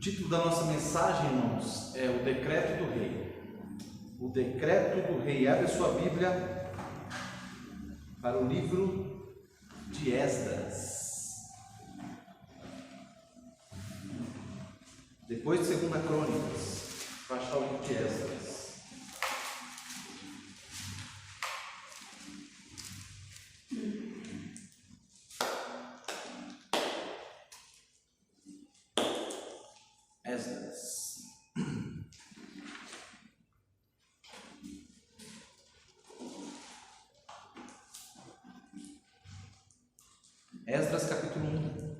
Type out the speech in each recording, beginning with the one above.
título da nossa mensagem, irmãos, é o Decreto do Rei. O Decreto do Rei. Abre a sua Bíblia para o livro de Esdras. Depois de 2 Crônicas, para achar o livro de Esdras. Esdras capítulo 1.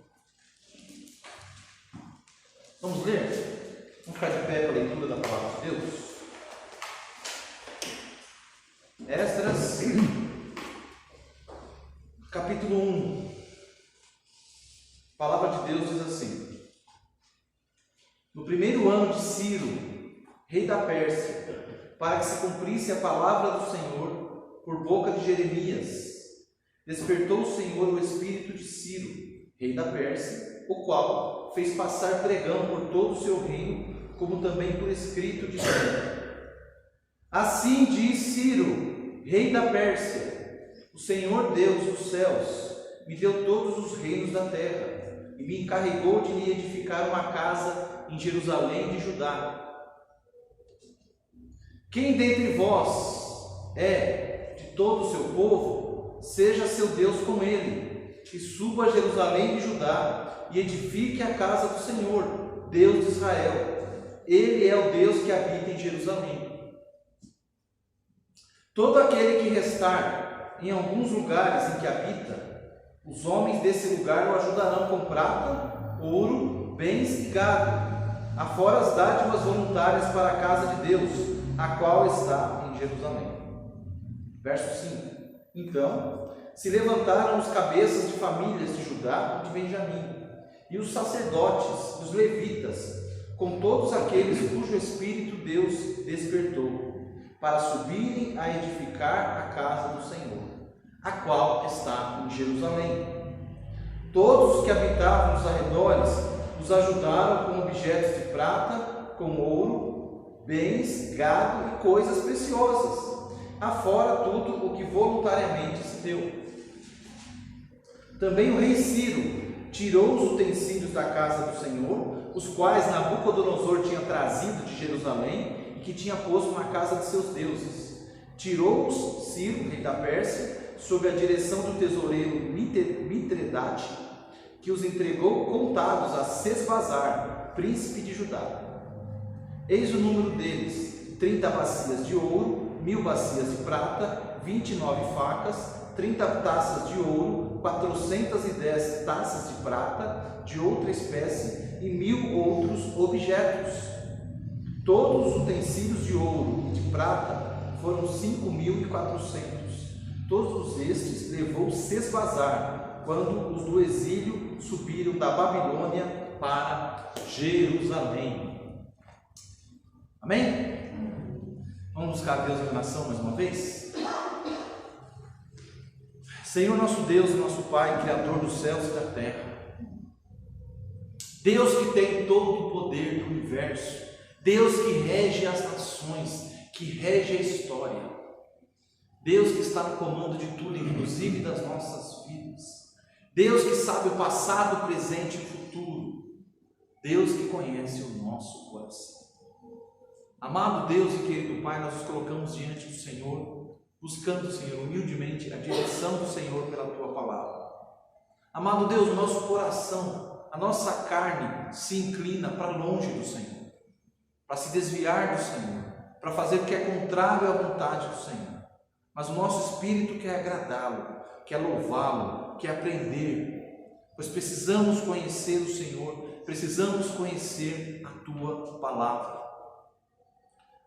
Vamos ler? Vamos ficar de pé para a leitura da palavra de Deus. Esdras capítulo 1. A palavra de Deus diz assim: no primeiro ano de Ciro, rei da Pérsia, para que se cumprisse a palavra do Senhor por boca de Jeremias, despertou o Senhor o espírito de Ciro, rei da Pérsia, o qual fez passar pregão por todo o seu reino, como também por escrito, dizendo: assim diz Ciro, rei da Pérsia: o Senhor Deus dos céus me deu todos os reinos da terra e me encarregou de lhe edificar uma casa em Jerusalém de Judá. Quem dentre vós é de todo o seu povo, seja seu Deus com ele, e suba a Jerusalém de Judá e edifique a casa do Senhor, Deus de Israel. Ele é o Deus que habita em Jerusalém. Todo aquele que restar em alguns lugares em que habita, os homens desse lugar o ajudarão com prata, ouro, bens e gado, afora as dádivas voluntárias para a casa de Deus, a qual está em Jerusalém. Verso 5. Então se levantaram os cabeças de famílias de Judá e de Benjamim, e os sacerdotes, os levitas, com todos aqueles cujo espírito Deus despertou, para subirem a edificar a casa do Senhor, a qual está em Jerusalém. Todos os que habitavam nos arredores os ajudaram com objetos de prata, com ouro, bens, gado e coisas preciosas, afora tudo o que voluntariamente se deu. Também o rei Ciro tirou os utensílios da casa do Senhor, os quais Nabucodonosor tinha trazido de Jerusalém e que tinha posto na casa de seus deuses. Tirou-os Ciro, rei da Pérsia, sob a direção do tesoureiro Mitredate, que os entregou contados a Sesbazar, príncipe de Judá. Eis o número deles: 30 bacias de ouro, 1000 bacias de prata, 29 facas, 30 taças de ouro, 410 taças de prata de outra espécie e 1000 outros objetos. Todos os utensílios de ouro e de prata foram 5.400. Todos estes levou Sesbazar, quando os do exílio subiram da Babilônia para Jerusalém. Amém? Vamos buscar a Deus em oração mais uma vez? Senhor nosso Deus e nosso Pai, Criador dos céus e da terra, Deus que tem todo o poder do universo, Deus que rege as nações, que rege a história, Deus que está no comando de tudo, inclusive das nossas vidas, Deus que sabe o passado, o presente e o futuro, Deus que conhece o nosso coração. Amado Deus e querido Pai, nós nos colocamos diante do Senhor, buscando, Senhor, humildemente a direção do Senhor pela Tua palavra. Amado Deus, o nosso coração, a nossa carne se inclina para longe do Senhor, para se desviar do Senhor, para fazer o que é contrário à vontade do Senhor. Mas o nosso espírito quer agradá-lo, quer louvá-lo, quer aprender, pois precisamos conhecer o Senhor, precisamos conhecer a Tua palavra.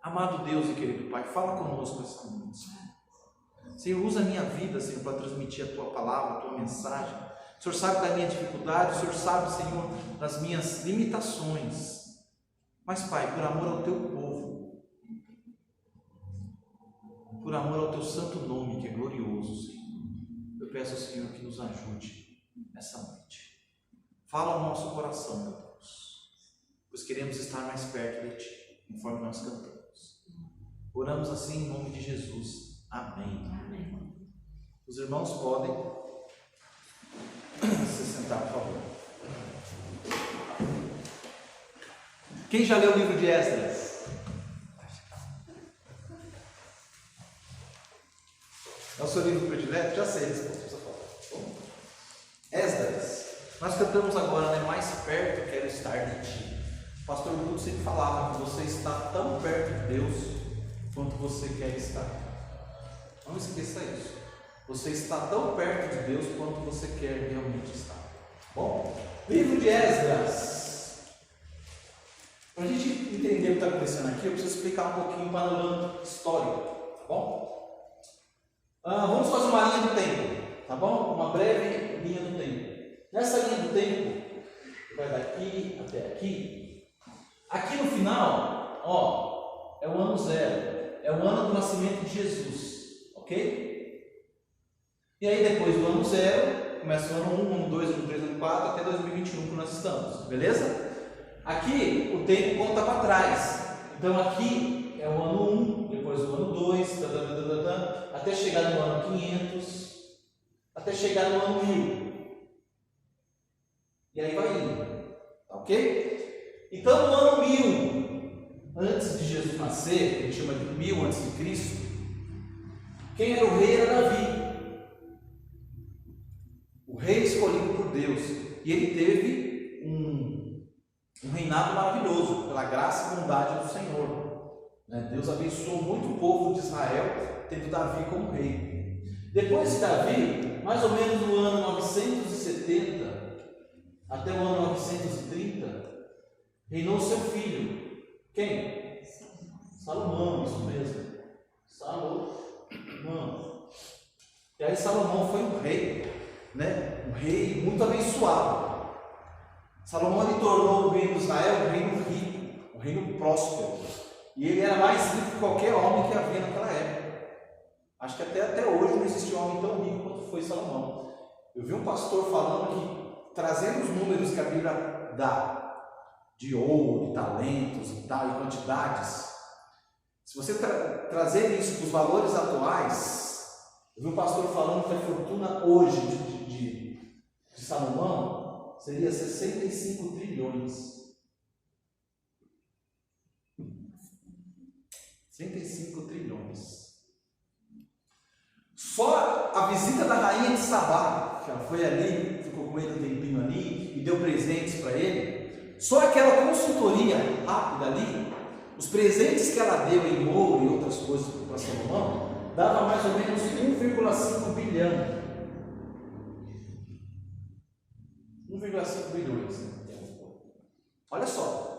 Amado Deus e querido Pai, fala conosco essa noite, Senhor. Senhor, usa a minha vida, Senhor, para transmitir a Tua palavra, a Tua mensagem. O Senhor sabe da minha dificuldade, o Senhor sabe, Senhor, das minhas limitações. Mas, Pai, por amor ao Teu povo, por amor ao Teu santo nome, que é glorioso, Senhor, eu peço ao Senhor que nos ajude nessa noite. Fala ao nosso coração, meu Deus. pois queremos estar mais perto de Ti, conforme nós cantamos. Oramos assim em nome de Jesus. Amém. Amém. Os irmãos podem se sentar, por favor. Quem já leu o livro de Esdras? É o seu livro predileto? Já sei a resposta. Esdras. Nós cantamos agora, né? Mais perto quero estar de Ti. O pastor Guto sempre falava que você está tão perto de Deus quanto você quer estar. Não esqueça isso. Você está tão perto de Deus quanto você quer realmente estar. Bom, livro de Esdras. Para a gente entender o que está acontecendo aqui, eu preciso explicar um pouquinho o panorama histórico, tá bom? Vamos fazer uma linha do tempo, tá bom? Uma breve linha do tempo. Nessa linha do tempo, vai daqui até aqui. Aqui no final, ó, é o ano 0, é o ano do nascimento de Jesus, ok? E aí depois do ano 0, começa o ano 1, ano 2, ano 3, ano 4, até 2021 que nós estamos, beleza? Aqui o tempo conta para trás, então aqui é o ano 1, depois o ano 2, até chegar no ano 500, até chegar no ano 1000. E aí vai indo, tá ok? Então no ano 1000, antes de Jesus nascer, que a gente chama de 1000 antes de Cristo, quem era o rei era Davi. O rei escolhido por Deus, e ele teve um reinado maravilhoso, pela graça e bondade do Senhor. Deus abençoou muito o povo de Israel, tendo Davi como rei. Depois de Davi, mais ou menos no ano 970 até o ano 930, reinou seu filho. Quem? Salomão, isso mesmo. Salomão. E aí Salomão foi um rei, um rei muito abençoado. Salomão lhe tornou o reino de Israel um reino rico, um reino próspero. E ele era mais rico que qualquer homem que havia naquela época. Acho que até hoje não existe um homem tão rico quanto foi Salomão. Eu vi um pastor falando que, trazendo os números que a Bíblia dá, de ouro, de talentos e tal, e quantidades, se você trazer isso para os valores atuais, eu vi um pastor falando que a fortuna hoje de Salomão seria 65 trilhões. 65 trilhões. Só a visita da rainha de Sabá, que ela foi ali, ficou com ele um tempinho ali e deu presentes para ele, só aquela consultoria rápida ali, os presentes que ela deu em ouro e outras coisas para Salomão, dava mais ou menos 1,5 bilhão. 1,5 bilhões. Olha só.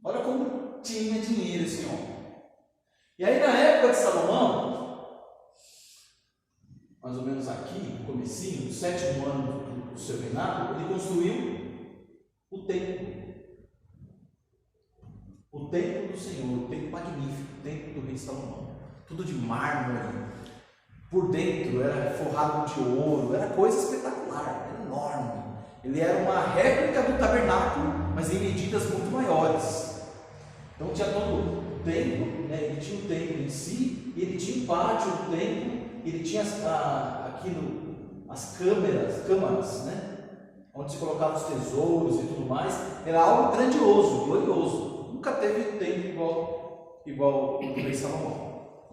Olha como tinha dinheiro esse homem. E aí na época de Salomão, mais ou menos aqui, no comecinho, no 7º ano do seu reinado, ele construiu o templo. O templo do Senhor, o templo magnífico, o templo do rei Salomão. Tudo de mármore. Por dentro era forrado de ouro, era coisa espetacular, era enorme. Ele era uma réplica do tabernáculo, mas em medidas muito maiores. Então tinha todo o templo, ele tinha o templo em si, e ele tinha o pátio do templo, ele tinha as câmaras, onde se colocavam os tesouros e tudo mais. Era algo grandioso, glorioso. Nunca teve templo igual o do rei Salomão.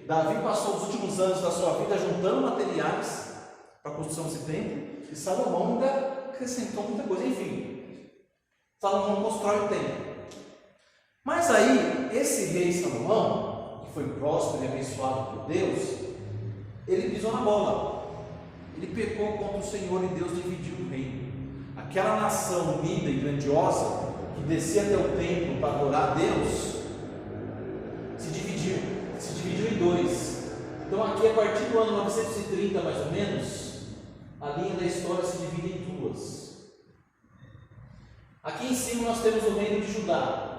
Davi passou os últimos anos da sua vida juntando materiais para a construção desse templo, e Salomão ainda acrescentou muita coisa. Enfim, Salomão constrói o templo. Mas aí, esse rei Salomão, que foi próspero e abençoado por Deus, ele pisou na bola. Ele pecou contra o Senhor e Deus dividiu o reino. Aquela nação unida e grandiosa, que descia até o templo para adorar a Deus, se dividiu em dois. Então aqui, a partir do ano 930 mais ou menos, a linha da história se divide em duas. Aqui em cima nós temos o reino de Judá,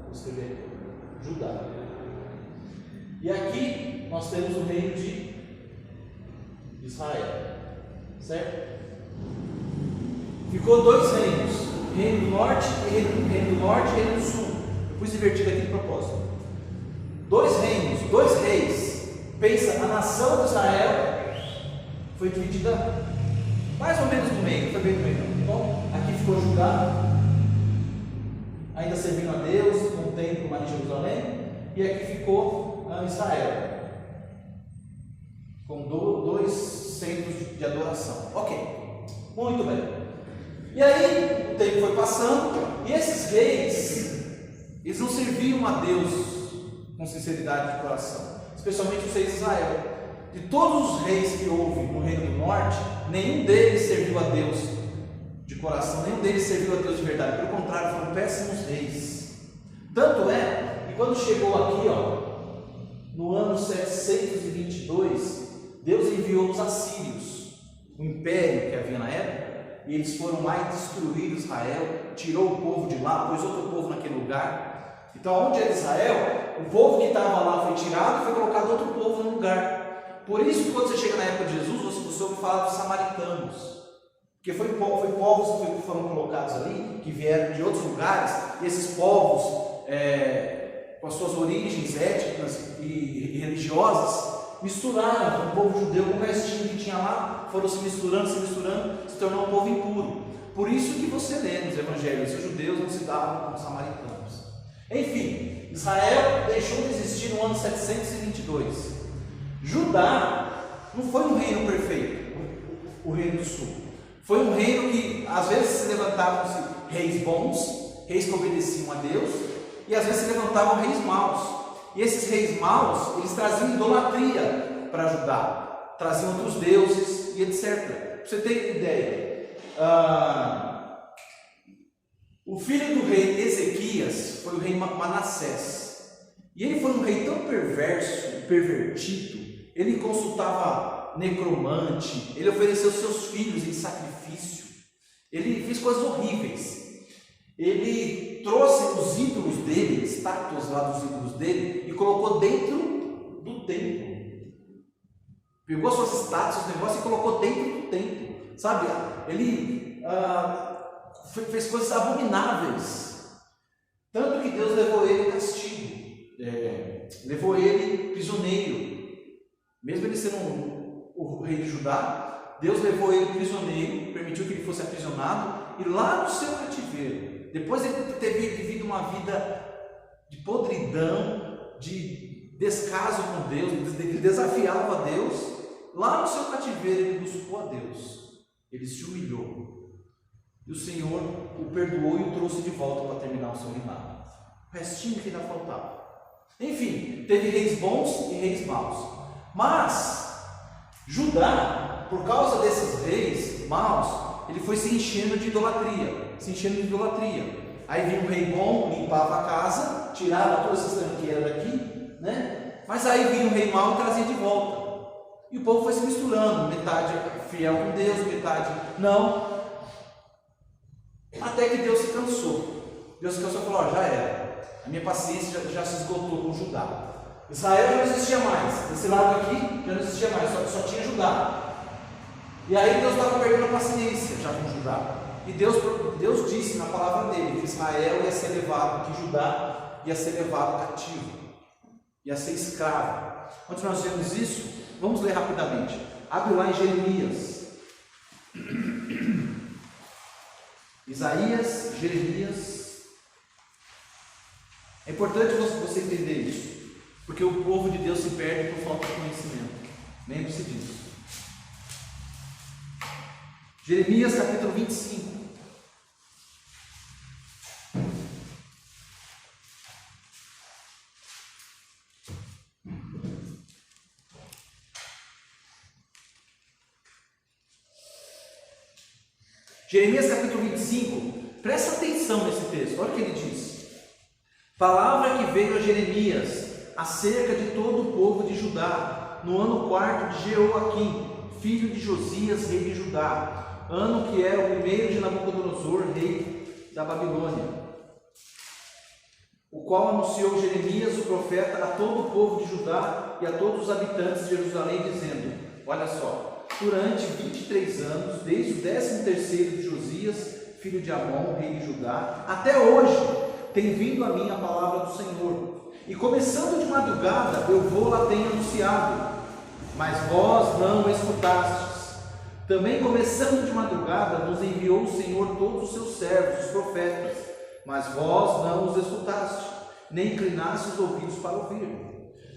vou escrever aqui, Judá. E aqui nós temos o reino de Israel, certo? ficou dois reinos, reino do norte e reino do sul. Eu pus invertido aqui de propósito. Dois reinos, dois reis. Pensa, a nação de Israel foi dividida mais ou menos no meio, não foi bem no meio não. Então, aqui ficou Judá, ainda servindo a Deus, com o templo lá em Jerusalém, e aqui ficou Israel, com dois centros de adoração. Ok, muito bem. E aí o tempo foi passando, e esses reis, eles não serviam a Deus com sinceridade de coração, especialmente os reis de Israel. De todos os reis que houve no Reino do Norte, nenhum deles serviu a Deus de coração, nenhum deles serviu a Deus de verdade. Pelo contrário, foram péssimos reis. Tanto é que quando chegou aqui, no ano 722, Deus enviou os assírios, o império que havia na época, e eles foram lá e destruíram Israel, tirou o povo de lá, pôs outro povo naquele lugar. Então, onde era Israel, o povo que estava lá foi tirado e foi colocado outro povo no lugar. Por isso que quando você chega na época de Jesus, você ouve falar dos samaritanos, porque foi povos que foram colocados ali, que vieram de outros lugares, e esses povos, com as suas origens étnicas e religiosas, misturaram o povo judeu com o restinho que tinha lá, foram se misturando, se tornou um povo impuro. Por isso que você lê nos evangelhos, os judeus não se davam com os samaritanos. Enfim, Israel deixou de existir no ano 722. Judá não foi um reino perfeito, o reino do sul. Foi um reino que às vezes se levantavam reis bons, reis que obedeciam a Deus, e às vezes se levantavam reis maus. E esses reis maus, eles traziam idolatria para Judá, traziam outros deuses e etc. Para você ter ideia, o filho do rei Ezequias foi o rei Manassés. E ele foi um rei tão perverso, pervertido. Ele consultava necromante, ele ofereceu seus filhos em sacrifício, ele fez coisas horríveis. Ele trouxe os ídolos dele, estátuas lá dos ídolos dele, e colocou dentro do templo. Pegou suas estátuas, seus negócios, e colocou dentro do templo. Sabe? Ele fez coisas abomináveis. Tanto que Deus levou ele em castigo, levou ele prisioneiro. Mesmo ele sendo o rei de Judá, Deus levou ele prisioneiro, permitiu que ele fosse aprisionado, e lá no seu cativeiro, depois de ele ter vivido uma vida de podridão, de descaso com Deus, ele desafiava a Deus, lá no seu cativeiro ele buscou a Deus, ele se humilhou, e o Senhor o perdoou e o trouxe de volta para terminar o seu reinado. O restinho que ainda faltava. Enfim, teve reis bons e reis maus. Mas Judá, por causa desses reis maus, ele foi se enchendo de idolatria, Aí vinha um rei bom, limpava a casa, tirava todas essas tranqueiras daqui, né? Mas aí vinha um rei mau e trazia de volta. E o povo foi se misturando, metade fiel com Deus, metade não. Até que Deus se cansou. Deus se cansou e falou: já era, a minha paciência já se esgotou com Judá. Israel já não existia mais, desse lado aqui já não existia mais, só tinha Judá. E aí Deus estava perdendo a paciência já com Judá. E Deus disse na palavra dele que Israel ia ser levado, que Judá ia ser levado cativo, ia ser escravo. Onde nós vemos isso? Vamos ler rapidamente. Abre lá em Jeremias. Isaías, Jeremias. É importante você entender isso, porque o povo de Deus se perde por falta de conhecimento. Lembre-se disso. Jeremias capítulo 25. Jeremias capítulo 25, presta atenção nesse texto, olha o que ele diz. Palavra que veio a Jeremias acerca de todo o povo de Judá, no ano 4 de Jeoaquim, filho de Josias, rei de Judá, ano que era o primeiro de Nabucodonosor, rei da Babilônia, o qual anunciou Jeremias, o profeta, a todo o povo de Judá e a todos os habitantes de Jerusalém, dizendo: olha só, durante 23 anos, desde o 13º de Josias Josias, filho de Amon, rei de Judá, até hoje tem vindo a mim a palavra do Senhor. E começando de madrugada, eu vou lá tenho anunciado, mas vós não escutastes. Também começando de madrugada, nos enviou o Senhor todos os seus servos, os profetas, mas vós não os escutastes, nem inclinastes os ouvidos para ouvir.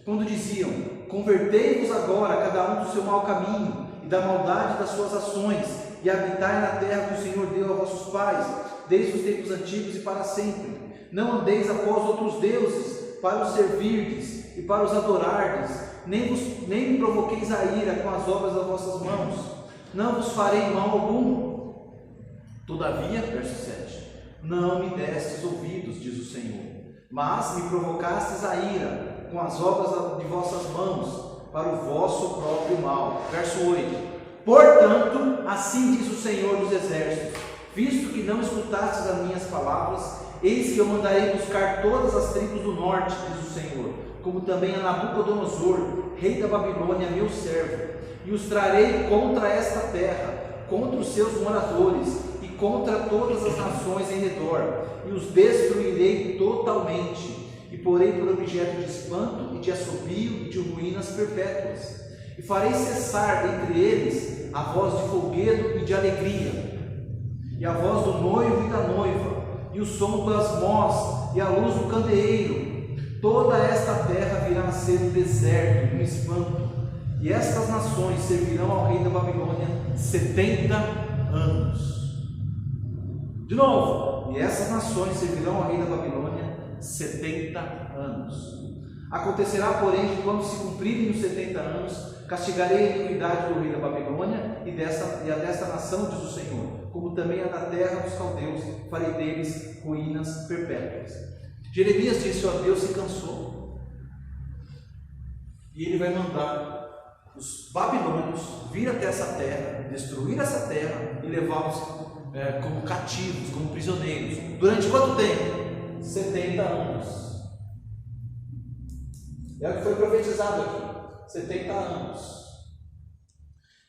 Quando diziam: convertei-vos agora, cada um do seu mau caminho, e da maldade das suas ações, e habitai na terra que o Senhor deu a vossos pais, desde os tempos antigos e para sempre. Não andeis após outros deuses, para os servirdes e para os adorardes, nem me provoqueis a ira com as obras das vossas mãos. Não vos farei mal algum. Todavia, verso 7, não me destes ouvidos, diz o Senhor, mas me provocastes a ira com as obras de vossas mãos, para o vosso próprio mal. Verso 8, portanto, assim diz o Senhor dos Exércitos, visto que não escutastes as minhas palavras, eis que eu mandarei buscar todas as tribos do norte, diz o Senhor, como também a Nabucodonosor, rei da Babilônia, meu servo, e os trarei contra esta terra, contra os seus moradores, e contra todas as nações em redor, e os destruirei totalmente, e porei por objeto de espanto, e de assobio, e de ruínas perpétuas, e farei cessar entre eles a voz de folguedo e de alegria, e a voz do noivo e da noiva, e o som das mós, e a luz do candeeiro. Toda esta terra virá a ser um deserto, um espanto, e estas nações servirão ao rei da Babilônia 70 anos. De novo, e essas nações servirão ao rei da Babilônia 70 anos. Acontecerá, porém, que quando se cumprirem os 70 anos, castigarei a iniquidade do rei da Babilônia e a desta nação, diz o Senhor, como também a da terra dos caldeus, farei deles ruínas perpétuas. Jeremias disse: ó, Deus se cansou, e ele vai mandar os babilônios vir até essa terra, destruir essa terra e levá-los como cativos, como prisioneiros. Durante quanto tempo? 70 anos. É o que foi profetizado aqui, 70 anos.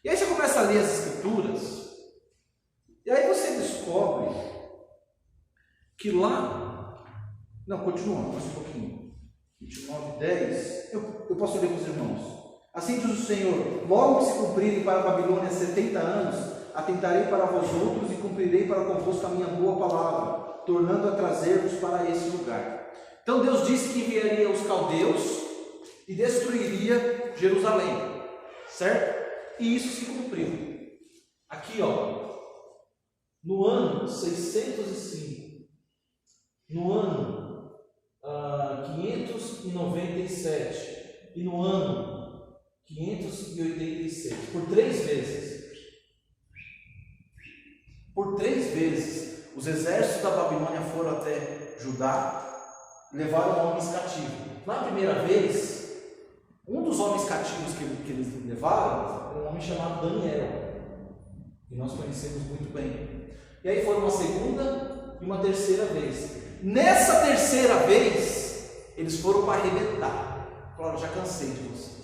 E aí você começa a ler as escrituras, e aí você descobre que lá, não, continua, mais um pouquinho, 29, 10, eu posso ler com os irmãos. Assim diz o Senhor: logo que se cumprirem para a Babilônia 70 anos, atentarei para vós outros e cumprirei para convosco a minha boa palavra, tornando a trazer-vos para esse lugar. Então Deus disse que enviaria os caldeus e destruiria Jerusalém, certo? E isso se cumpriu. Aqui, ó, no ano 605, no ano 597 e no ano 586, por 3 vezes. Por 3 vezes, os exércitos da Babilônia foram até Judá e levaram homens cativos. Na primeira vez, um dos homens cativos que eles levaram era um homem chamado Daniel, que nós conhecemos muito bem. E aí foi uma segunda e uma terceira vez. Nessa terceira vez, eles foram para arrebentar. Falaram: já cansei de vocês.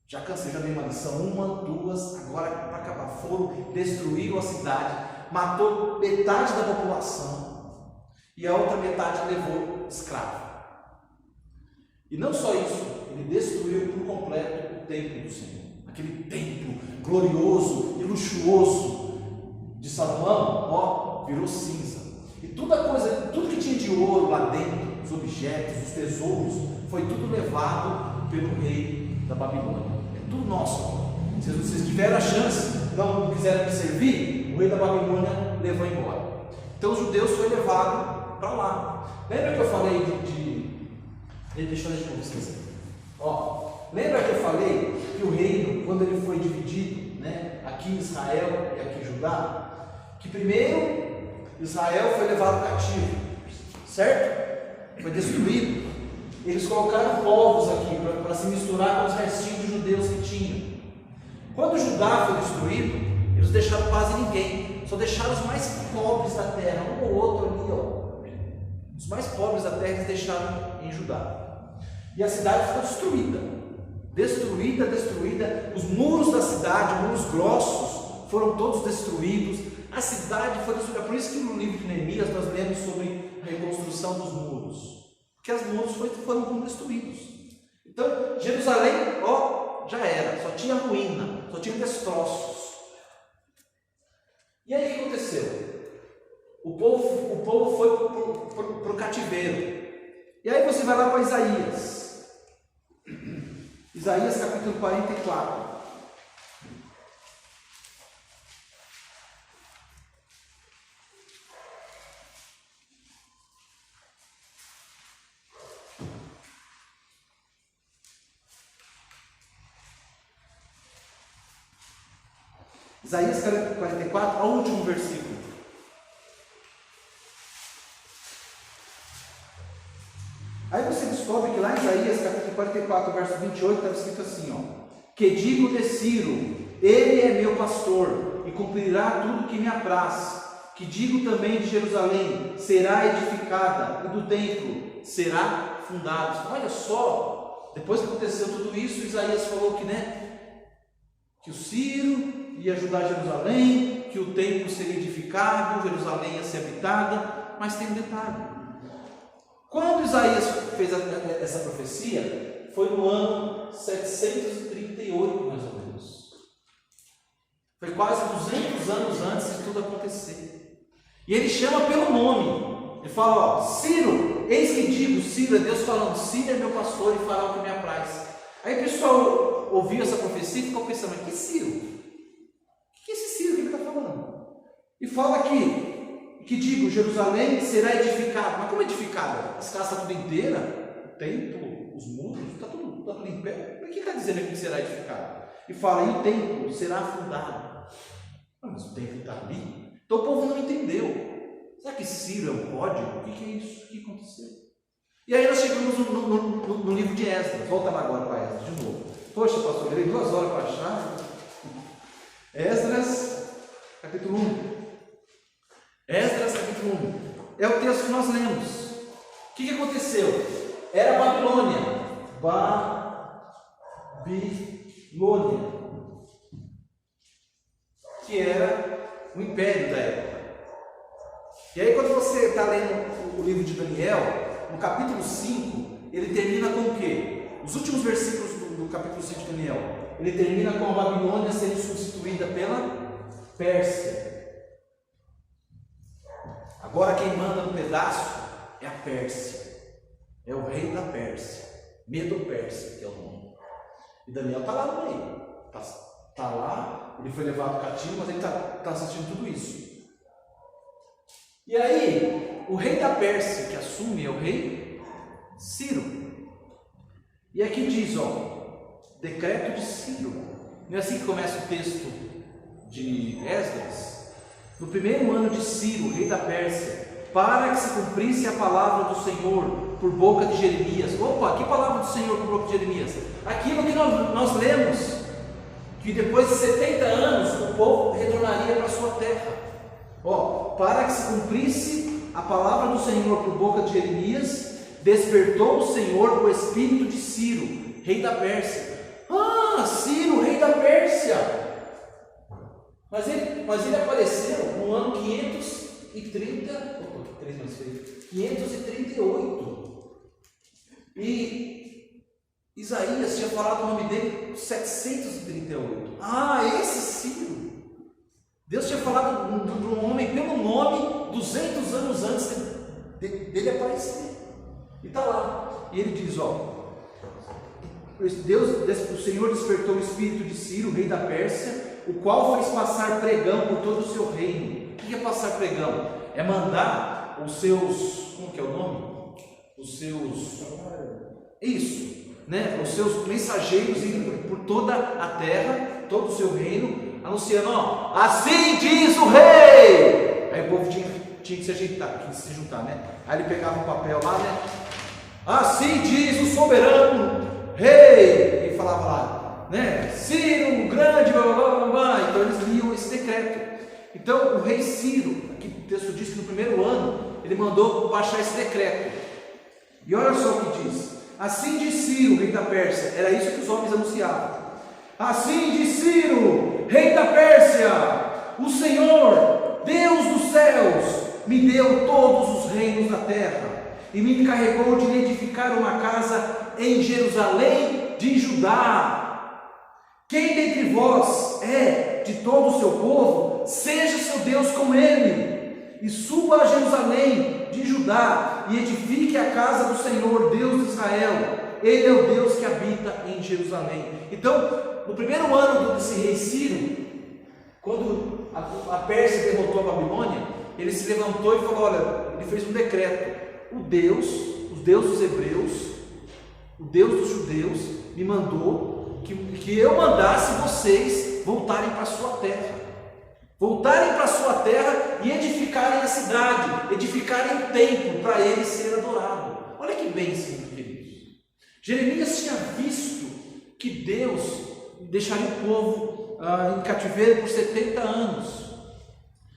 Já cansei, já dei uma lição, 1, 2, agora para acabar. Foram, destruíram a cidade, matou metade da população, e a outra metade levou escravo. E não só isso, ele destruiu por completo o templo do Senhor. Aquele templo glorioso e luxuoso de Salomão, ó, virou cinza. E tudo que tinha de ouro lá dentro, os objetos, os tesouros, foi tudo levado pelo rei da Babilônia. É tudo nosso. Se vocês tiveram a chance, não quiseram me servir, o rei da Babilônia levou embora. Então os judeus foram levados para lá. Lembra que eu falei deixa eu ler de novo, esqueci. Ó, lembra que eu falei que o reino, quando ele foi dividido, né, aqui Israel e aqui Judá, que primeiro Israel foi levado cativo, certo? Foi destruído. Eles colocaram povos aqui para se misturar com os restinhos de judeus que tinham. Quando Judá foi destruído, eles deixaram quase ninguém, só deixaram os mais pobres da terra, um ou outro ali, ó. Os mais pobres da terra eles deixaram em Judá. E a cidade ficou destruída. Os muros da cidade, muros grossos, foram todos destruídos. A cidade foi destruída. Por isso que no livro de Neemias nós lemos sobre a reconstrução dos muros. Porque os muros foram destruídos. Então, Jerusalém, já era. Só tinha ruína, só tinha destroços. E aí o que aconteceu? O povo foi para o cativeiro. E aí você vai lá para Isaías. Isaías capítulo 44. Isaías 44, ao último versículo. Aí você descobre que lá em Isaías capítulo 44, verso 28, está escrito assim, que digo de Ciro, ele é meu pastor, e cumprirá tudo que me apraz. Que digo também de Jerusalém, será edificada, e do templo será fundado. Olha só, depois que aconteceu tudo isso, Isaías falou que o Ciro ia ajudar Jerusalém, que o templo seria edificado, Jerusalém ia ser habitada, mas tem um detalhe. Quando Isaías fez essa profecia, foi no ano 738, mais ou menos. Foi quase 200 anos antes de tudo acontecer. E ele chama pelo nome. Ele fala, Ciro, eis que digo, Ciro é Deus falando, Ciro é meu pastor e fará o que me apraz. Aí o pessoal ouviu essa profecia e ficou pensando, mas que Ciro? Que é esse Ciro que ele está falando? E fala que digo, Jerusalém será edificada. Mas como edificada? As casas estão tudo inteira, o templo, os muros, está tudo em pé. Mas o que está dizendo que será edificado? E fala, e o templo será fundado. Mas o templo está ali. Então o povo não entendeu. Será que Ciro é um código? O que é isso? O que aconteceu? E aí nós chegamos no livro de Esdras. Volta lá agora para Esdras de novo. Poxa, pastor, eu levei 2 horas para achar. Esdras, capítulo 1. Esdras, capítulo 1. É o texto que nós lemos. O que aconteceu? Era Babilônia. Que era o império da época. E aí quando você está lendo o livro de Daniel, no capítulo 5, ele termina com o quê? Os últimos versículos do capítulo 5 de Daniel, ele termina com a Babilônia sendo substituída pela Pérsia. Agora quem manda no pedaço é a Pérsia. É o rei da Pérsia. Medo-Pérsia, que é o nome. E Daniel está lá no meio. Está lá, ele foi levado cativo, mas ele está assistindo tudo isso. E aí, o rei da Pérsia que assume é o rei Ciro. E aqui diz, decreto de Ciro. Não é assim que começa o texto de Esdras? No primeiro ano de Ciro, rei da Pérsia, para que se cumprisse a palavra do Senhor por boca de Jeremias. Opa, que palavra do Senhor por boca de Jeremias? Aquilo que nós lemos, que depois de 70 anos o povo retornaria para a sua terra. Para que se cumprisse a palavra do Senhor por boca de Jeremias, despertou o Senhor o espírito de Ciro, rei da Pérsia. Ciro, rei da Pérsia. Mas ele apareceu no ano 538. E Isaías tinha falado o nome dele 738. Esse Ciro. Deus tinha falado de um homem pelo nome 200 anos antes dele aparecer. E está lá. E ele diz, o Senhor despertou o espírito de Ciro, rei da Pérsia, o qual fez passar pregão por todo o seu reino. O que é passar pregão? É mandar os seus, como que é o nome? Os seus mensageiros irem por toda a terra, todo o seu reino, anunciando, assim diz o rei. Aí o povo tinha que se ajeitar, tinha que se juntar, né? Aí ele pegava um papel lá, né? Assim diz o soberano rei. E falava lá, né? Ciro, o grande, blá, blá, blá, blá. Então eles liam esse decreto. Então o rei Ciro, aqui o texto diz que no primeiro ano ele mandou baixar esse decreto. E olha só o que diz: assim diz Ciro, rei da Pérsia. Era isso que os homens anunciavam. Assim diz Ciro, rei da Pérsia, o Senhor, Deus me deu todos os reinos da terra e me encarregou de lhe edificar uma casa em Jerusalém de Judá. Quem dentre vós é de todo o seu povo, seja seu Deus com ele, e suba a Jerusalém de Judá e edifique a casa do Senhor, Deus de Israel. Ele é o Deus que habita em Jerusalém. Então, no primeiro ano desse rei Ciro, quando a Pérsia derrotou a Babilônia, ele se levantou e falou: olha, ele fez um decreto. Os deuses dos hebreus, o Deus dos judeus, me mandou que eu mandasse vocês voltarem para a sua terra. Voltarem para a sua terra e edificarem a cidade, edificarem o templo para ele ser adorado. Olha que bênção, queridos. Jeremias tinha visto que Deus deixaria o povo em cativeiro por 70 anos.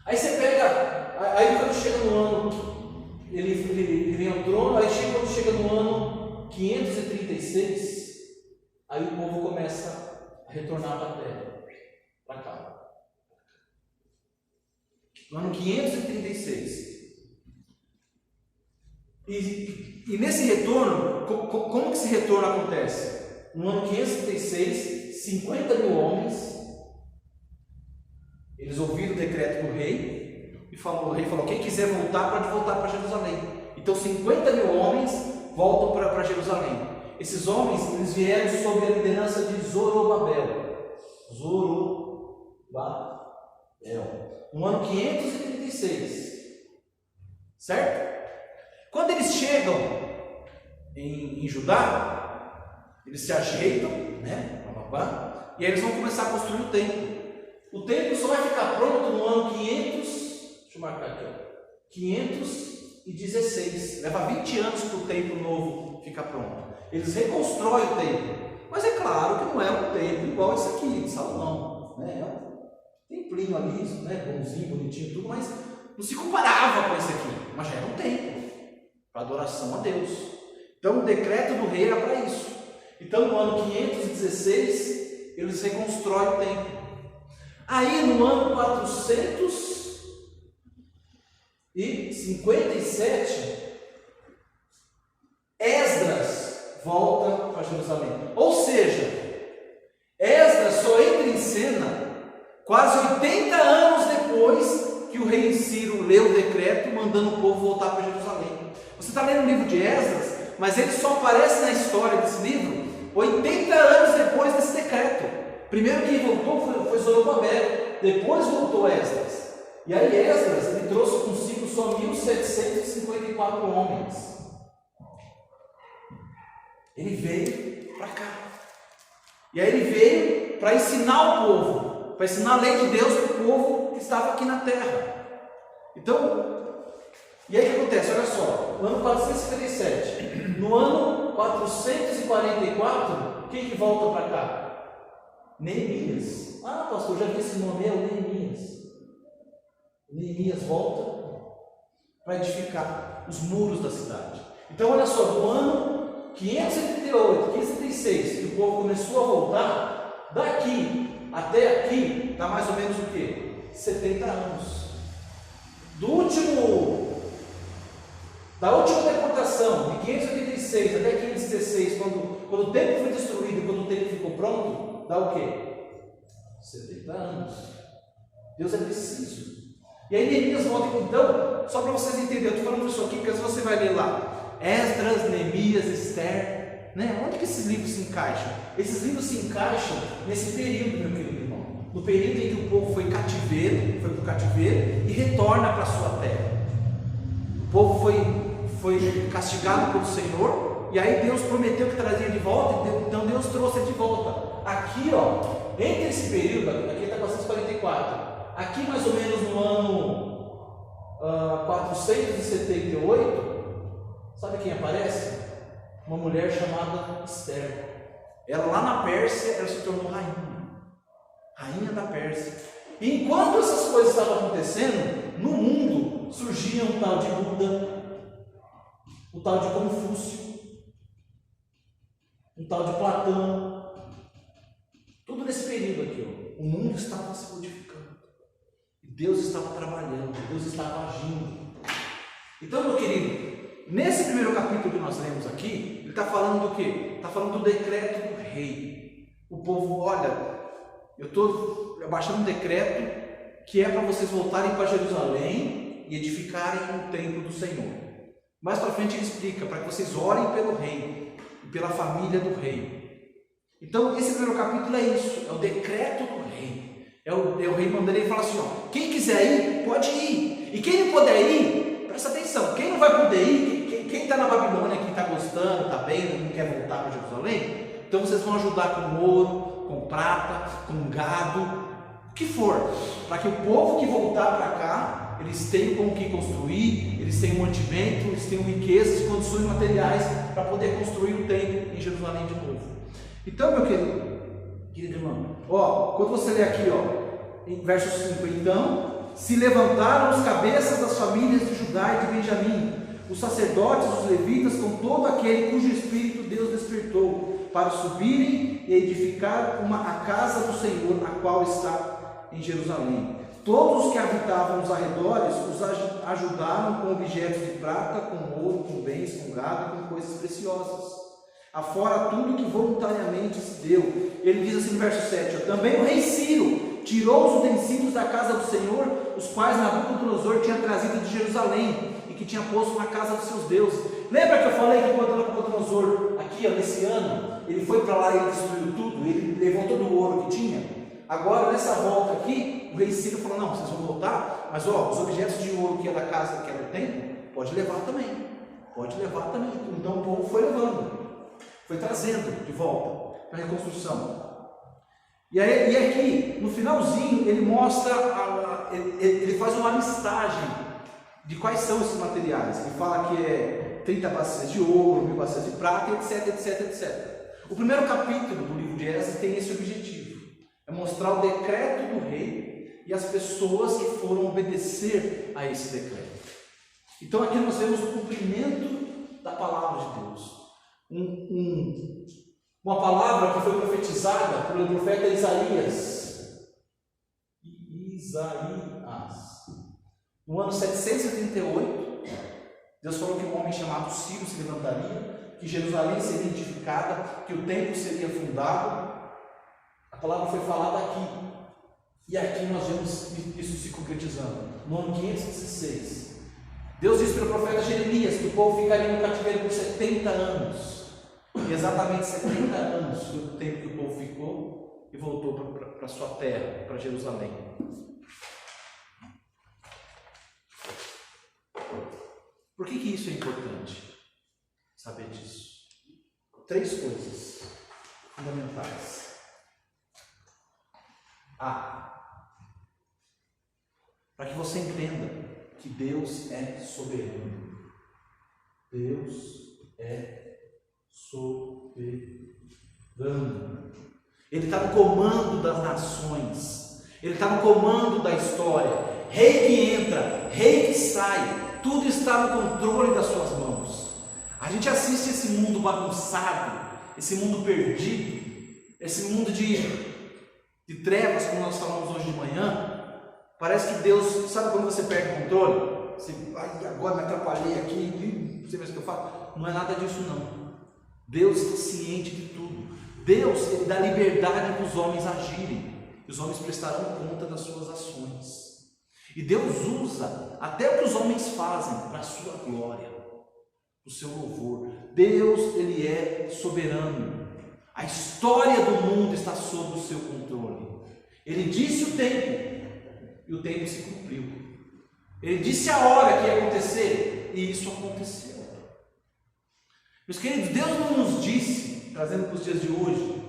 Aí você pega, aí quando chega no ano, ele vem ao trono, aí quando chega no ano 536, aí o povo começa a retornar para a terra, para cá. No ano 536. E nesse retorno, como que esse retorno acontece? No ano 536, 50 mil homens, eles ouviram o decreto do rei, e o rei falou: quem quiser voltar, pode voltar para Jerusalém. Então 50 mil homens voltam para Jerusalém. Esses homens, eles vieram sob a liderança de Zorobabel. No ano 536, certo? Quando eles chegam em Judá, eles se ajeitam, né? E aí eles vão começar a construir o templo. O templo só vai ficar pronto no ano deixa eu marcar aqui, 516. Leva 20 anos para o templo novo ficar pronto. Eles reconstroem o templo, mas é claro que não é um templo igual esse aqui, de Salomão, né? É um templinho ali, né? Bonzinho, bonitinho, tudo, mas não se comparava com esse aqui, mas já era um templo para adoração a Deus. Então o decreto do rei era para isso. Então no ano 516 eles reconstroem o templo. Aí no ano 457 Esdras volta para Jerusalém. Ou seja, Esdras só entra em cena quase 80 anos depois que o rei Ciro leu o decreto mandando o povo voltar para Jerusalém. Você está lendo o livro de Esdras, mas ele só aparece na história desse livro 80 anos depois desse decreto. Primeiro quem voltou foi Zorobabel, depois voltou Esdras. E aí Esdras, ele trouxe consigo só 1754 homens. Ele veio para cá. E aí ele veio para ensinar o povo, para ensinar a lei de Deus para o povo que estava aqui na terra. Então, e aí o que acontece? Olha só, no ano 457, no ano 444, quem que volta para cá? Neemias. Ah, pastor, já vi esse nome, é o Neemias. Neemias volta para edificar os muros da cidade. Então, olha só, no ano 578, 536, que o povo começou a voltar, daqui até aqui, dá mais ou menos o quê? 70 anos. Da última deportação, de 586 até 516, quando o templo foi destruído e quando o templo ficou pronto, dá o quê? 70 anos. Deus é preciso. E aí Neemias volta. Então, só para vocês entenderem, eu estou falando isso aqui, porque você vai ler lá, Esdras, Neemias, Esther, né? Onde que esses livros se encaixam? Esses livros se encaixam nesse período, meu querido irmão, no período em que o povo foi para o cativeiro e retorna para a sua terra. O povo foi castigado pelo Senhor, e aí Deus prometeu que trazia de volta, então Deus trouxe de volta. Aqui, ó, entre esse período, aqui está 444, aqui mais ou menos no ano 478, sabe quem aparece? Uma mulher chamada Esther. Ela lá na Pérsia, ela se tornou rainha da Pérsia. E enquanto essas coisas estavam acontecendo, no mundo surgia um tal de Buda, um tal de Confúcio, um tal de Platão. Tudo nesse período aqui, ó. O mundo estava se modificando. Deus estava trabalhando, Deus estava agindo. Então, meu querido, nesse primeiro capítulo que nós lemos aqui, ele está falando do quê? Está falando do decreto do rei. O povo, olha, eu estou abaixando um decreto que é para vocês voltarem para Jerusalém e edificarem o templo do Senhor. Mais para frente ele explica, para que vocês orem pelo rei e pela família do rei. Então, esse primeiro capítulo é isso, é o decreto do rei. É o rei mandando ele falar assim, ó, quem quiser ir, pode ir. E quem não puder ir, presta atenção, quem não vai poder ir, quem está na Babilônia, quem está gostando, está bem, não quer voltar para Jerusalém, então vocês vão ajudar com ouro, com prata, com gado, o que for, para que o povo que voltar para cá, eles tenham com o que construir, eles tenham mantimento, eles tenham riquezas, condições materiais para poder construir o templo em Jerusalém de novo. Então, meu querido irmão, ó, quando você lê aqui, ó, em verso 5, então, se levantaram os cabeças das famílias de Judá e de Benjamim, os sacerdotes, os levitas, com todo aquele cujo espírito Deus despertou, para subirem e edificar a casa do Senhor, a qual está em Jerusalém. Todos os que habitavam os arredores os ajudaram com objetos de prata, com ouro, com bens, com gado e com coisas preciosas, afora tudo que voluntariamente se deu. Ele diz assim no verso 7, ó, também o rei Ciro tirou os utensílios da casa do Senhor, os quais Nabucodonosor tinha trazido de Jerusalém e que tinha posto na casa dos seus deuses. Lembra que eu falei que quando Nabucodonosor, aqui ó, nesse ano, ele foi para lá e ele destruiu tudo, ele levou todo o ouro que tinha? Agora, nessa volta aqui, o rei Ciro falou, não, vocês vão voltar, mas ó, os objetos de ouro que é da casa, que é do templo, pode levar também. Então o povo foi levando, foi trazendo de volta para a reconstrução. E aqui, no finalzinho, ele mostra, ele faz uma listagem de quais são esses materiais. Ele fala que é 30 bacias de ouro, 1000 bacias de prata, etc. O primeiro capítulo do livro de Esdras tem esse objetivo. É mostrar o decreto do rei e as pessoas que foram obedecer a esse decreto. Então aqui nós vemos o cumprimento da palavra de Deus. Uma palavra que foi profetizada pelo profeta Isaías. No ano 778, Deus falou que um homem chamado Ciro se levantaria, que Jerusalém seria edificada, que o templo seria fundado. A palavra foi falada aqui, e aqui nós vemos isso se concretizando, no ano 516. Deus disse para o profeta Jeremias que o povo ficaria no cativeiro por 70 anos, e exatamente 70 anos foi o tempo que o povo ficou e voltou para sua terra, para Jerusalém. Por que isso é importante? Saber disso. 3 coisas fundamentais. Para que você entenda que Deus é soberano. Deus é soberano. Ele está no comando das nações. Ele está no comando da história. Rei que entra, rei que sai, tudo está no controle das suas mãos. A gente assiste esse mundo bagunçado, esse mundo perdido, esse mundo de trevas, como nós falamos hoje de manhã. Parece que Deus, sabe quando você perde o controle? Você, agora me atrapalhei aqui, você vê o que eu falo? Não é nada disso não. Deus está ciente de tudo. Deus, ele dá liberdade para os homens agirem. Os homens prestarão conta das suas ações. E Deus usa até o que os homens fazem para a sua glória, para o seu louvor. Deus, ele é soberano. A história do mundo está sob o seu controle. Ele disse o tempo, e o tempo se cumpriu. Ele disse a hora que ia acontecer, e isso aconteceu. Meus queridos, Deus não nos disse, trazendo para os dias de hoje,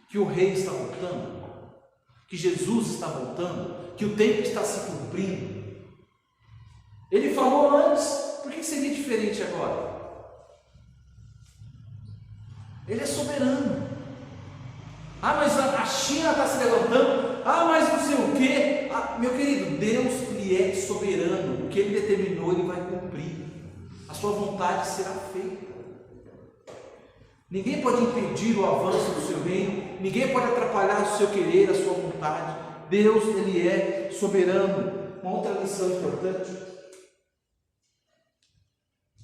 que o rei está voltando, que Jesus está voltando, que o tempo está se cumprindo. Ele falou antes, por que seria diferente agora? Ele é soberano. Mas a China está se levantando. Mas não sei o quê. Meu querido, Deus, ele é soberano. O que ele determinou, ele vai cumprir. A sua vontade será feita. Ninguém pode impedir o avanço do seu reino. Ninguém pode atrapalhar o seu querer, a sua vontade. Deus, ele é soberano. Uma outra lição importante.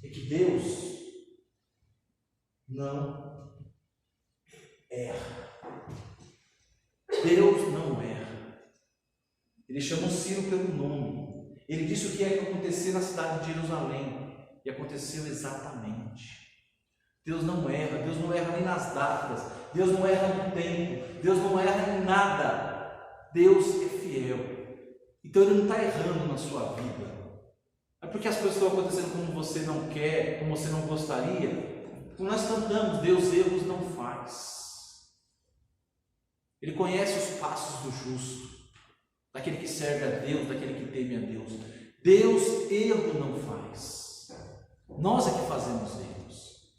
é que Deus não erra. Deus não erra. Ele chamou Ciro pelo nome. Ele disse o que ia acontecer na cidade de Jerusalém. E aconteceu exatamente. Deus não erra. Deus não erra nem nas datas. Deus não erra no tempo. Deus não erra em nada. Deus é fiel. Então Ele não está errando na sua vida. É porque as coisas estão acontecendo como você não quer, como você não gostaria. Como nós cantamos, Deus erros não faz. Ele conhece os passos do justo, daquele que serve a Deus, daquele que teme a Deus. Deus erro não faz. Nós é que fazemos erros.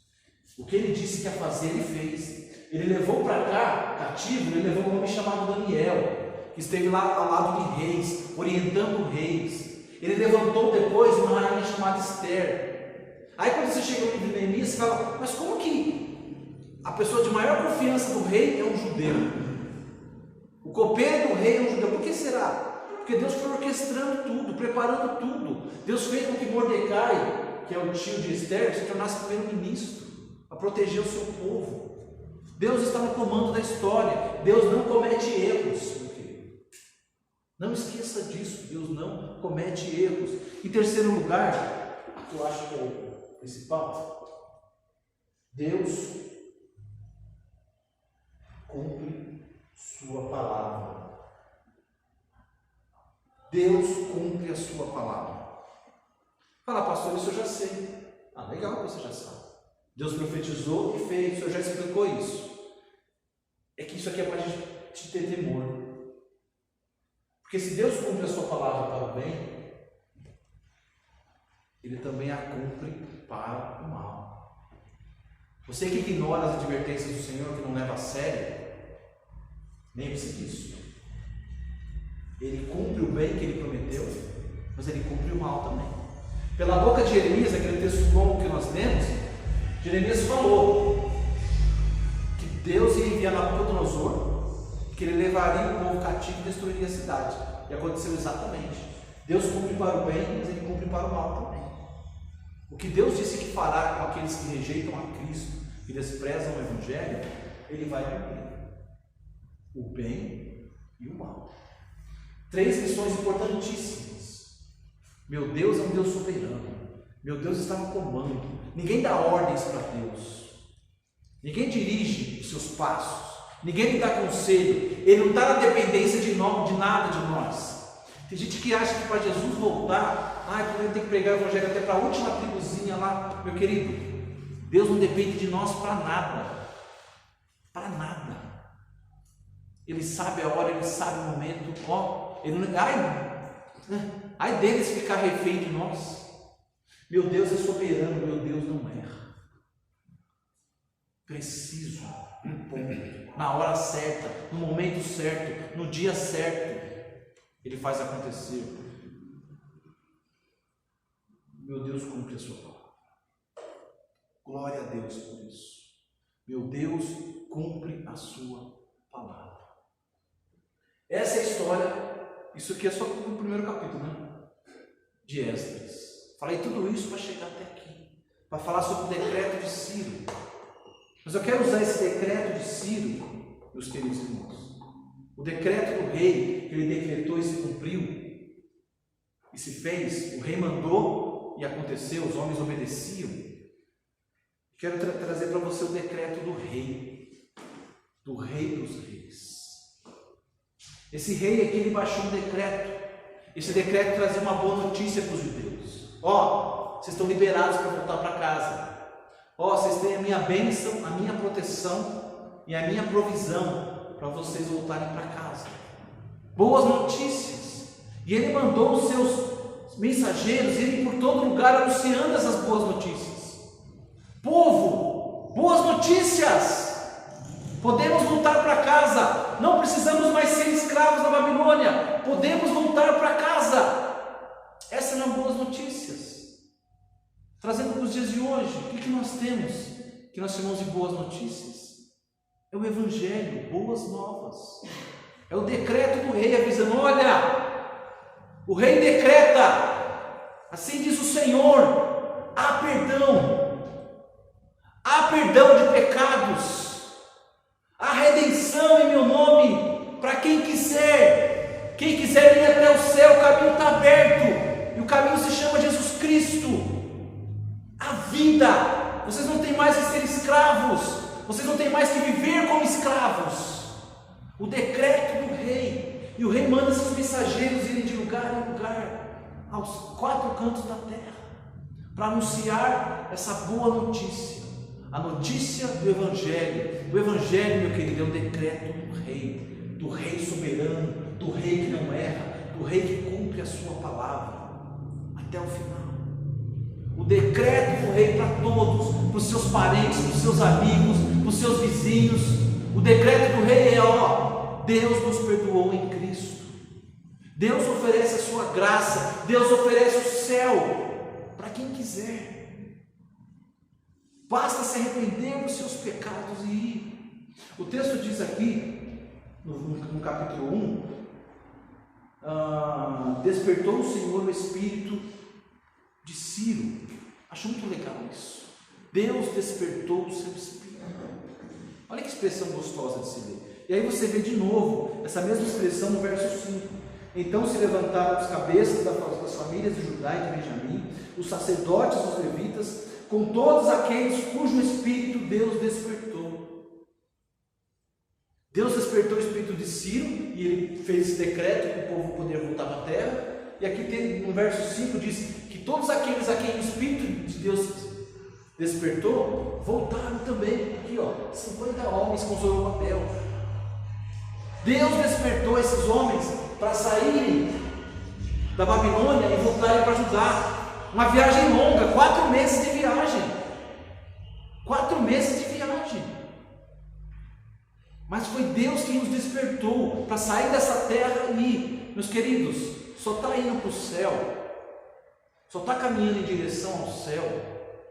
O que Ele disse que ia fazer, Ele fez. Ele levou para cá, cativo, Ele levou um homem chamado Daniel, que esteve lá ao lado de reis, orientando reis. Ele levantou depois uma rainha chamada Esther. Aí quando você chega no livro de Neemias, você fala, mas como que a pessoa de maior confiança do rei é um judeu? O copeiro do rei é um judeu. Por que será? Porque Deus foi orquestrando tudo, preparando tudo. Deus fez com que Mordecai, que é o tio de Esther, se tornasse primeiro-ministro, para proteger o seu povo. Deus está no comando da história. Deus não comete erros. Não esqueça disso, Deus não comete erros. Em terceiro lugar, que eu acho que é o principal, Deus cumpre sua palavra. Deus cumpre a sua palavra. Fala, pastor, isso eu já sei. Ah, legal que você já sabe. Deus profetizou e fez, o senhor já explicou isso. É que isso aqui é para a gente ter temor. Porque se Deus cumpre a sua palavra para o bem, Ele também a cumpre para o mal. Você que ignora as advertências do Senhor, que não leva a sério, lembre-se disso. Ele cumpre o bem que Ele prometeu, mas Ele cumpre o mal também. Pela boca de Jeremias, aquele texto longo que nós lemos, Jeremias falou que Deus ia enviar Nabucodonosor, que ele levaria o povo cativo e destruiria a cidade. E aconteceu exatamente. Deus cumpre para o bem, mas Ele cumpre para o mal também. O que Deus disse que fará com aqueles que rejeitam a Cristo e desprezam o Evangelho, Ele vai cumprir. O bem e o mal. 3 lições importantíssimas. Meu Deus é um Deus soberano. Meu Deus está no comando. Ninguém dá ordens para Deus. Ninguém dirige os seus passos. Ninguém lhe dá conselho. Ele não está na dependência de nada de nós. Tem gente que acha que para Jesus voltar, primeiro tem que pregar o Evangelho até para a última tribuzinha lá. Meu querido, Deus não depende de nós para nada. Para nada. Ele sabe a hora, Ele sabe o momento. Ai deles ficar refém de nós. Meu Deus é soberano, meu Deus não erra. Preciso, no ponto, na hora certa, no momento certo, no dia certo, Ele faz acontecer. Meu Deus cumpre a sua palavra. Glória a Deus por isso. Meu Deus cumpre a sua palavra. Essa é a história. Isso aqui é só o primeiro capítulo, né? De Esdras. Falei tudo isso para chegar até aqui, para falar sobre o decreto de Ciro. Mas eu quero usar esse decreto de Ciro, meus queridos irmãos. O decreto do rei, que ele decretou e se cumpriu, e se fez, o rei mandou e aconteceu, os homens obedeciam. Quero trazer para você o decreto do rei dos reis. Esse rei aqui, ele baixou um decreto. Esse decreto trazia uma boa notícia para os judeus. Vocês estão liberados para voltar para casa. Vocês têm a minha bênção, a minha proteção e a minha provisão para vocês voltarem para casa. Boas notícias. E ele mandou os seus mensageiros irem por todo lugar anunciando essas boas notícias. Povo, boas notícias! Podemos voltar para casa. Não precisamos mais ser escravos da Babilônia. Podemos voltar para casa. Essas são boas notícias. Trazendo para os dias de hoje, o que nós temos? Que nós chamamos de boas notícias. É o Evangelho, boas novas. É o decreto do rei avisando: olha, o rei decreta, assim diz o Senhor, há perdão de pecados, há redenção em meu nome para quem quiser. Quem quiser ir até o céu, o caminho está aberto, e o caminho se chama Jesus Cristo. A vida, vocês não têm mais que ser escravos, vocês não têm mais que viver como escravos. O decreto do rei, e o rei manda seus mensageiros irem de lugar em lugar, aos 4 cantos da terra, para anunciar essa boa notícia, a notícia do Evangelho. O Evangelho, meu querido, é um decreto do rei soberano, do rei que não erra, do rei que cumpre a sua palavra até o final. O decreto do rei para todos, para os seus parentes, para os seus amigos, para os seus vizinhos. O decreto do rei é: Deus nos perdoou em Cristo. Deus oferece a sua graça, Deus oferece o céu para quem quiser. Basta se arrepender dos seus pecados e ir. O texto diz aqui, no capítulo 1, despertou o Senhor o espírito de Ciro. Acho muito legal isso. Deus despertou o seu espírito. Olha que expressão gostosa de se ver. E aí você vê de novo essa mesma expressão no verso 5. Então se levantaram os cabeças das famílias de Judá e de Benjamim, os sacerdotes, os levitas, com todos aqueles cujo espírito Deus despertou. Deus despertou o espírito de Ciro, e ele fez esse decreto para o povo poder voltar para a terra. E aqui no verso 5 diz que todos aqueles a quem o espírito de Deus despertou, voltaram também. Aqui 50 homens com Zorobabel. Deus despertou esses homens para saírem da Babilônia e voltarem para Judá. Uma viagem longa, 4 meses de viagem. 4 meses de viagem. Mas foi Deus quem nos despertou para sair dessa terra e ir. Meus queridos, só está indo para o céu, só está caminhando em direção ao céu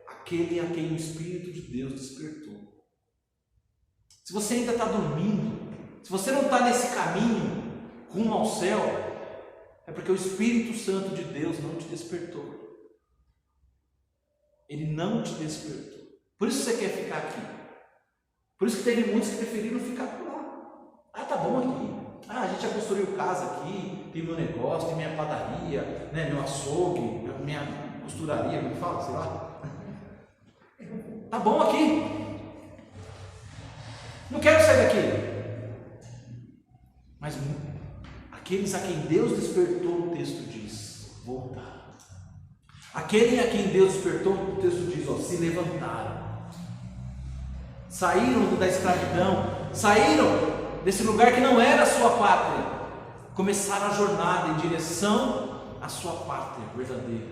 aquele a quem o Espírito de Deus despertou. Se você ainda está dormindo, se você não está nesse caminho rumo ao céu, é porque o Espírito Santo de Deus não te despertou. Ele não te despertou. Por isso você quer ficar aqui. Por isso que teve muitos que preferiram ficar por lá. Tá bom aqui. A gente já construiu casa aqui, tem meu negócio, tem minha padaria, meu açougue, minha costuraria, como fala, sei lá. Tá bom aqui. Não quero sair daqui. Mas aqueles a quem Deus despertou, o texto diz, voltaram. Aquele a quem Deus despertou, o texto diz, se levantaram. Saíram da escravidão, saíram desse lugar que não era a sua pátria, começaram a jornada em direção à sua pátria verdadeira.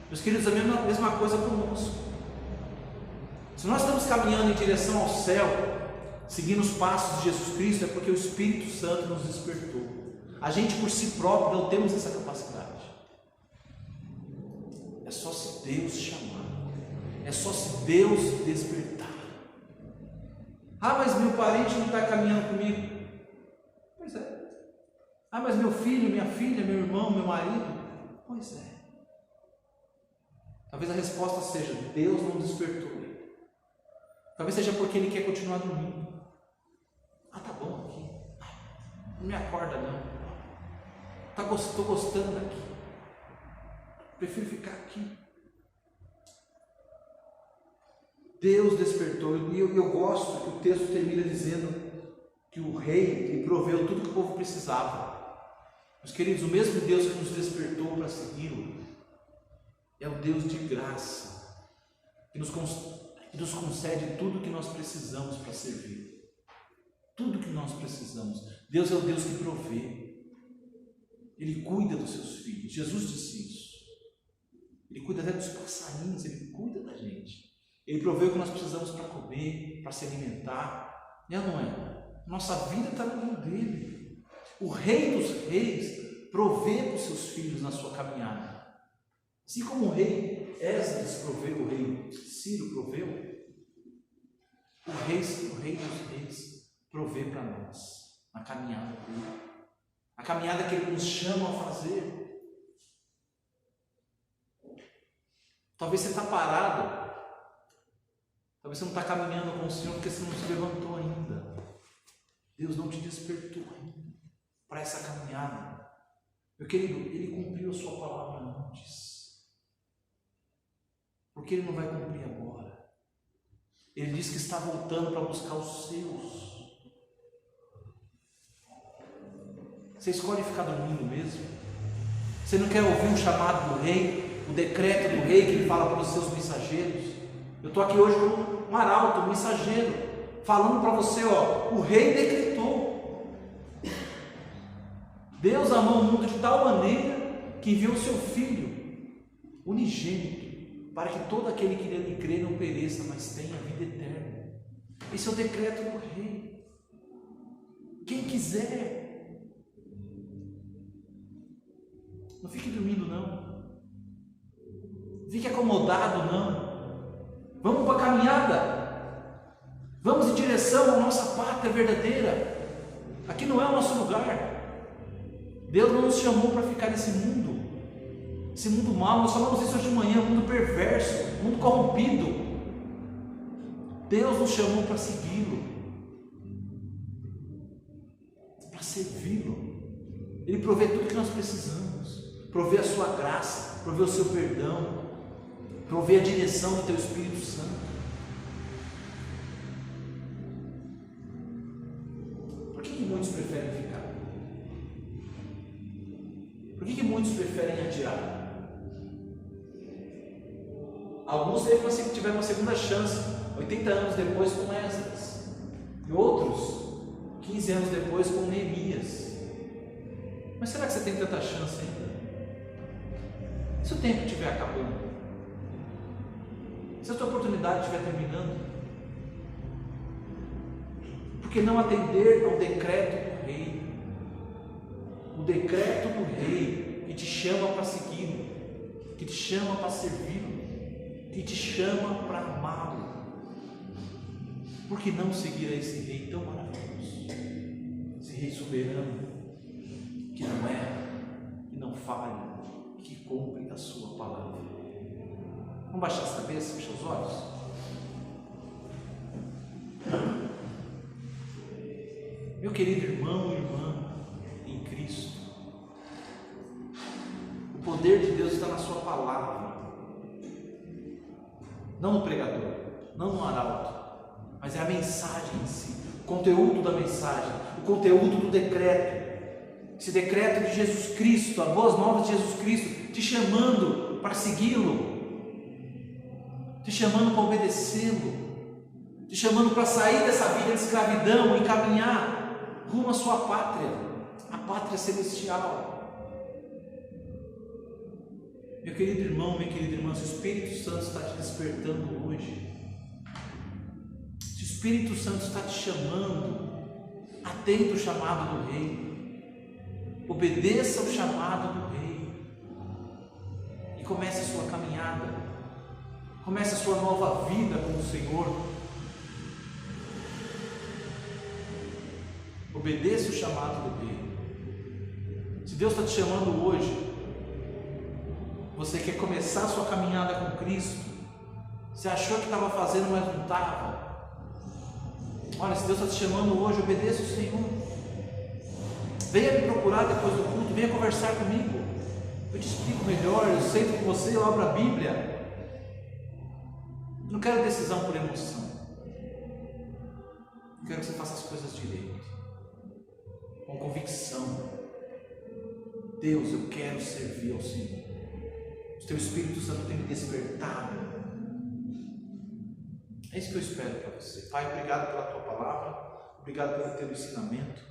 Meus queridos, a mesma coisa conosco. Se nós estamos caminhando em direção ao céu, seguindo os passos de Jesus Cristo, é porque o Espírito Santo nos despertou. A gente por si próprio não temos essa capacidade. É só se Deus chamar, é só se Deus despertar. Mas meu parente não está caminhando comigo. Pois é. Mas meu filho, minha filha, meu irmão, meu marido. Pois é. Talvez a resposta seja: Deus não despertou ele. Talvez seja porque ele quer continuar dormindo. Tá bom aqui. Não me acorda não. Estou gostando daqui. Prefiro ficar aqui. Deus despertou, e eu gosto que o texto termina dizendo que o rei proveu tudo que o povo precisava. Meus queridos, o mesmo Deus que nos despertou para segui-lo é o Deus de graça, que nos concede tudo que nós precisamos para servir. Tudo que nós precisamos. Deus é o Deus que provê. Ele cuida dos seus filhos. Jesus disse isso. Ele cuida até dos passarinhos, ele cuida da gente. Ele provê o que nós precisamos para comer, para se alimentar. Não é? Nossa vida está na mão dele. O Rei dos Reis provê para os seus filhos na sua caminhada. Assim como o rei Esdras proveu, o rei Ciro proveu, o Rei dos Reis provê para nós na caminhada dele. A caminhada que ele nos chama a fazer. Talvez você está parado. Talvez você não está caminhando com o Senhor porque você não se levantou ainda. Deus não te despertou ainda para essa caminhada. Meu querido, Ele cumpriu a sua palavra antes. Por que Ele não vai cumprir agora? Ele disse que está voltando para buscar os seus. Você escolhe ficar dormindo mesmo? Você não quer ouvir o chamado do rei, o decreto do rei que ele fala para os seus mensageiros? Eu estou aqui hoje com um arauto, um mensageiro, falando para você, o rei decretou. Deus amou o mundo de tal maneira que enviou o seu Filho unigênito, para que todo aquele que nele crê não pereça, mas tenha vida eterna. Esse é o decreto do rei. Quem quiser. Não fique dormindo, não. Fique acomodado, não. Vamos para a caminhada. Vamos em direção à nossa pátria verdadeira. Aqui não é o nosso lugar. Deus não nos chamou para ficar nesse mundo. Esse mundo mau, nós falamos isso hoje de manhã, mundo perverso, mundo corrompido. Deus nos chamou para segui-lo, para servi-lo. Ele provê tudo que nós precisamos. Provê a sua graça, provê o seu perdão, provê a direção do teu Espírito Santo. Por que muitos preferem ficar? Por que muitos preferem adiar? Alguns tiveram uma segunda chance, 80 anos depois com Esdras, e outros 15 anos depois com Neemias. Mas será que você tem tanta chance ainda? Se o tempo estiver acabando, se a tua oportunidade estiver terminando, por que não atender ao decreto do rei? O decreto do rei que te chama para segui-lo, que te chama para servi-lo, que te chama para amá-lo. Por que não seguir a esse rei tão maravilhoso, esse rei soberano, que não erra, que não falha, que cumpre a sua palavra? Vamos baixar as cabeças, fechar os olhos? Meu querido irmão e irmã em Cristo, o poder de Deus está na sua palavra, não no pregador, não no arauto, mas é a mensagem em si, o conteúdo da mensagem, o conteúdo do decreto. Esse decreto de Jesus Cristo, as boas novas de Jesus Cristo, te chamando para segui-lo, te chamando para obedecê-lo, te chamando para sair dessa vida de escravidão e caminhar rumo à sua pátria, a pátria celestial. Meu querido irmão, minha querida irmã, se o Espírito Santo está te despertando hoje, se o Espírito Santo está te chamando, atenda o chamado do Rei. Obedeça o chamado do Rei e comece a sua caminhada, comece a sua nova vida com o Senhor. Obedeça o chamado do Rei. Se Deus está te chamando hoje, você quer começar a sua caminhada com Cristo, você achou que estava fazendo, mas não estava. Olha, se Deus está te chamando hoje, obedeça o Senhor. Venha me procurar depois do culto, venha conversar comigo. Eu te explico melhor, eu sento com você, eu abro a Bíblia. Eu não quero decisão por emoção. Eu quero que você faça as coisas direito, com convicção. Deus, eu quero servir ao Senhor. O teu Espírito Santo tem me despertado. É isso que eu espero para você. Pai, obrigado pela tua palavra, obrigado pelo teu ensinamento.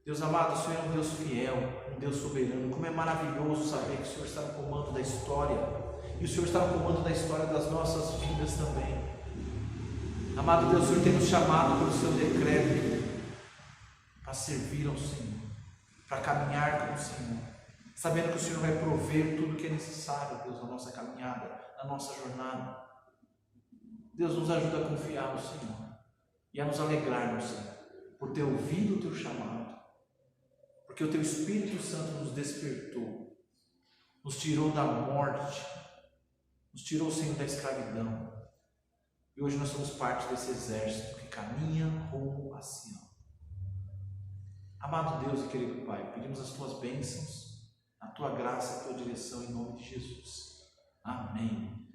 Deus amado, o Senhor é um Deus fiel, um Deus soberano. Como é maravilhoso saber que o Senhor está no comando da história, e o Senhor está no comando da história das nossas vidas também. Amado Deus, o Senhor tem nos chamado pelo seu decreto para servir ao Senhor, para caminhar com o Senhor, sabendo que o Senhor vai prover tudo o que é necessário, Deus, na nossa caminhada, na nossa jornada. Deus, nos ajuda a confiar no Senhor e a nos alegrar no Senhor, por ter ouvido o teu chamado, porque o teu Espírito Santo nos despertou, nos tirou da morte, nos tirou, Senhor, da escravidão. E hoje nós somos parte desse exército que caminha rumo a Sião. Amado Deus e querido Pai, pedimos as Tuas bênçãos, a Tua graça, a Tua direção, em nome de Jesus. Amém.